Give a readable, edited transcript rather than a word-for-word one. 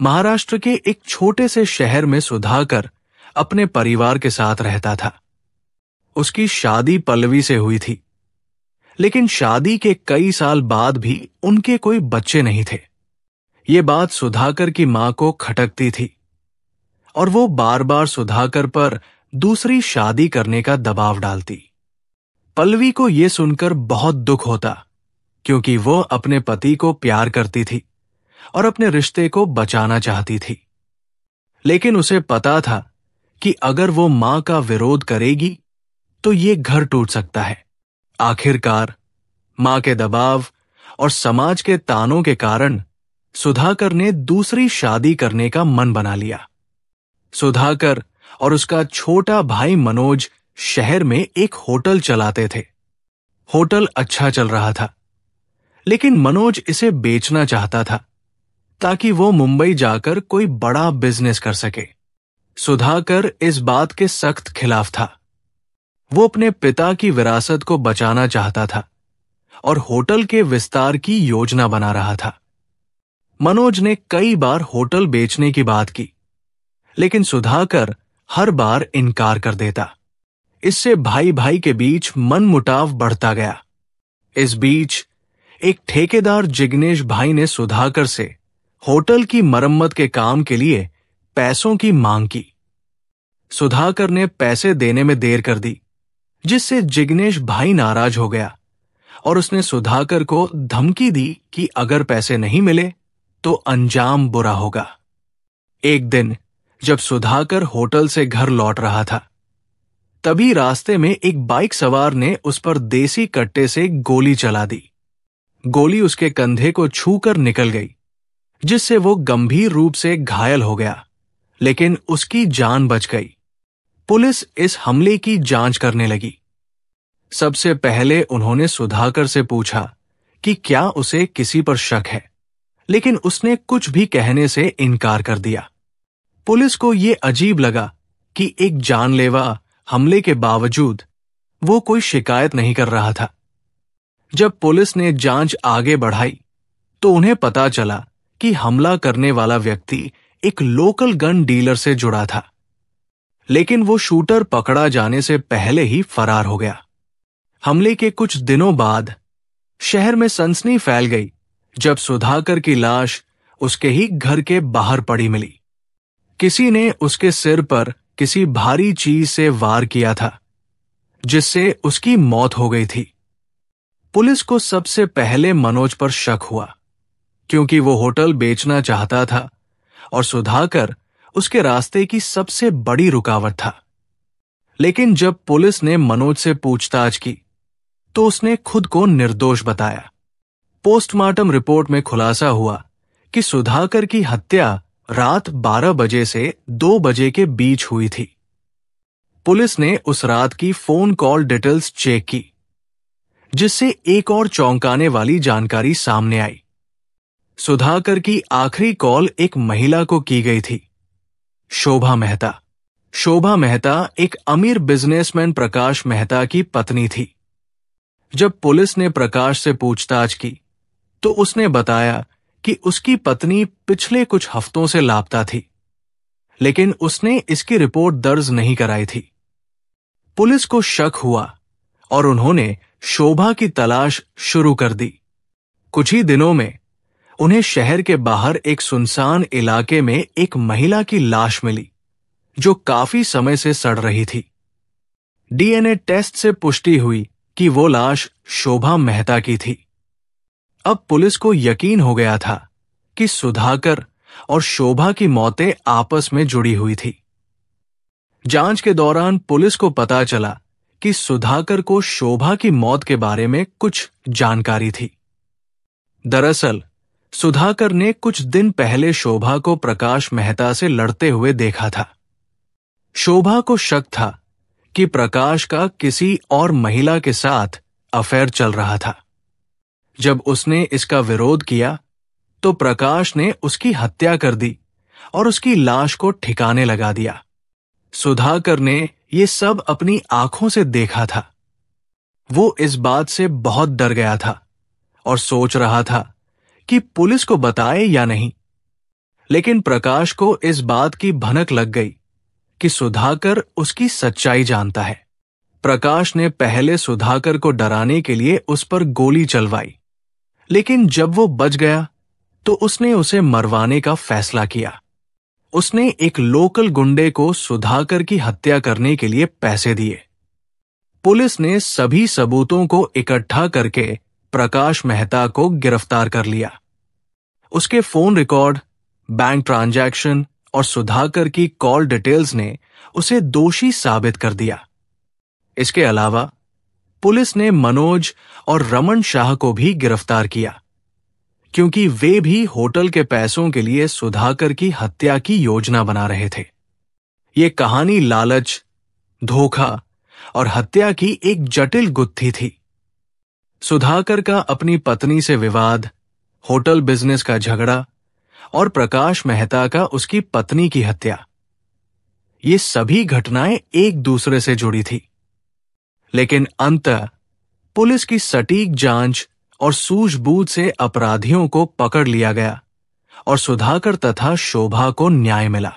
महाराष्ट्र के एक छोटे से शहर में सुधाकर अपने परिवार के साथ रहता था। उसकी शादी पल्लवी से हुई थी, लेकिन शादी के कई साल बाद भी उनके कोई बच्चे नहीं थे। ये बात सुधाकर की मां को खटकती थी और वो बार बार सुधाकर पर दूसरी शादी करने का दबाव डालती। पल्लवी को यह सुनकर बहुत दुख होता, क्योंकि वो अपने पति को प्यार करती थी और अपने रिश्ते को बचाना चाहती थी। लेकिन उसे पता था कि अगर वो मां का विरोध करेगी तो ये घर टूट सकता है। आखिरकार मां के दबाव और समाज के तानों के कारण सुधाकर ने दूसरी शादी करने का मन बना लिया। सुधाकर और उसका छोटा भाई मनोज शहर में एक होटल चलाते थे। होटल अच्छा चल रहा था, लेकिन मनोज इसे बेचना चाहता था ताकि वो मुंबई जाकर कोई बड़ा बिजनेस कर सके। सुधाकर इस बात के सख्त खिलाफ था। वो अपने पिता की विरासत को बचाना चाहता था और होटल के विस्तार की योजना बना रहा था। मनोज ने कई बार होटल बेचने की बात की, लेकिन सुधाकर हर बार इनकार कर देता। इससे भाई भाई के बीच मनमुटाव बढ़ता गया। इस बीच एक ठेकेदार जिग्नेश भाई ने सुधाकर से होटल की मरम्मत के काम के लिए पैसों की मांग की। सुधाकर ने पैसे देने में देर कर दी, जिससे जिग्नेश भाई नाराज हो गया और उसने सुधाकर को धमकी दी कि अगर पैसे नहीं मिले तो अंजाम बुरा होगा। एक दिन जब सुधाकर होटल से घर लौट रहा था, तभी रास्ते में एक बाइक सवार ने उस पर देसी कट्टे से गोली चला दी। गोली उसके कंधे को छूकर निकल गई, जिससे वो गंभीर रूप से घायल हो गया, लेकिन उसकी जान बच गई। पुलिस इस हमले की जांच करने लगी। सबसे पहले उन्होंने सुधाकर से पूछा कि क्या उसे किसी पर शक है, लेकिन उसने कुछ भी कहने से इनकार कर दिया। पुलिस को यह अजीब लगा कि एक जानलेवा हमले के बावजूद वो कोई शिकायत नहीं कर रहा था। जब पुलिस ने जांच आगे बढ़ाई तो उन्हें पता चला कि हमला करने वाला व्यक्ति एक लोकल गन डीलर से जुड़ा था, लेकिन वो शूटर पकड़ा जाने से पहले ही फरार हो गया। हमले के कुछ दिनों बाद शहर में सनसनी फैल गई जब सुधाकर की लाश उसके ही घर के बाहर पड़ी मिली। किसी ने उसके सिर पर किसी भारी चीज से वार किया था, जिससे उसकी मौत हो गई थी। पुलिस को सबसे पहले मनोज पर शक हुआ, क्योंकि वो होटल बेचना चाहता था और सुधाकर उसके रास्ते की सबसे बड़ी रुकावट था। लेकिन जब पुलिस ने मनोज से पूछताछ की तो उसने खुद को निर्दोष बताया। पोस्टमार्टम रिपोर्ट में खुलासा हुआ कि सुधाकर की हत्या रात 12 बजे से 2 बजे के बीच हुई थी। पुलिस ने उस रात की फोन कॉल डिटेल्स चेक की, जिससे एक और चौंकाने वाली जानकारी सामने आई। सुधाकर की आखिरी कॉल एक महिला को की गई थी, शोभा मेहता। शोभा मेहता एक अमीर बिजनेसमैन प्रकाश मेहता की पत्नी थी। जब पुलिस ने प्रकाश से पूछताछ की तो उसने बताया कि उसकी पत्नी पिछले कुछ हफ्तों से लापता थी, लेकिन उसने इसकी रिपोर्ट दर्ज नहीं कराई थी। पुलिस को शक हुआ और उन्होंने शोभा की तलाश शुरू कर दी। कुछ ही दिनों में उन्हें शहर के बाहर एक सुनसान इलाके में एक महिला की लाश मिली, जो काफी समय से सड़ रही थी। डीएनए टेस्ट से पुष्टि हुई कि वो लाश शोभा मेहता की थी। अब पुलिस को यकीन हो गया था कि सुधाकर और शोभा की मौतें आपस में जुड़ी हुई थी। जांच के दौरान पुलिस को पता चला कि सुधाकर को शोभा की मौत के बारे में कुछ जानकारी थी। दरअसल सुधाकर ने कुछ दिन पहले शोभा को प्रकाश मेहता से लड़ते हुए देखा था। शोभा को शक था कि प्रकाश का किसी और महिला के साथ अफेयर चल रहा था। जब उसने इसका विरोध किया तो प्रकाश ने उसकी हत्या कर दी और उसकी लाश को ठिकाने लगा दिया। सुधाकर ने ये सब अपनी आंखों से देखा था। वो इस बात से बहुत डर गया था और सोच रहा था कि पुलिस को बताए या नहीं। लेकिन प्रकाश को इस बात की भनक लग गई कि सुधाकर उसकी सच्चाई जानता है। प्रकाश ने पहले सुधाकर को डराने के लिए उस पर गोली चलवाई, लेकिन जब वो बच गया तो उसने उसे मरवाने का फैसला किया। उसने एक लोकल गुंडे को सुधाकर की हत्या करने के लिए पैसे दिए। पुलिस ने सभी सबूतों को इकट्ठा करके प्रकाश मेहता को गिरफ्तार कर लिया। उसके फोन रिकॉर्ड, बैंक ट्रांजैक्शन और सुधाकर की कॉल डिटेल्स ने उसे दोषी साबित कर दिया। इसके अलावा पुलिस ने मनोज और रमन शाह को भी गिरफ्तार किया, क्योंकि वे भी होटल के पैसों के लिए सुधाकर की हत्या की योजना बना रहे थे। ये कहानी लालच, धोखा और हत्या की एक जटिल गुत्थी थी। सुधाकर का अपनी पत्नी से विवाद, होटल बिजनेस का झगड़ा और प्रकाश मेहता का उसकी पत्नी की हत्या, ये सभी घटनाएं एक दूसरे से जुड़ी थी। लेकिन अंततः पुलिस की सटीक जांच और सूझबूझ से अपराधियों को पकड़ लिया गया और सुधाकर तथा शोभा को न्याय मिला।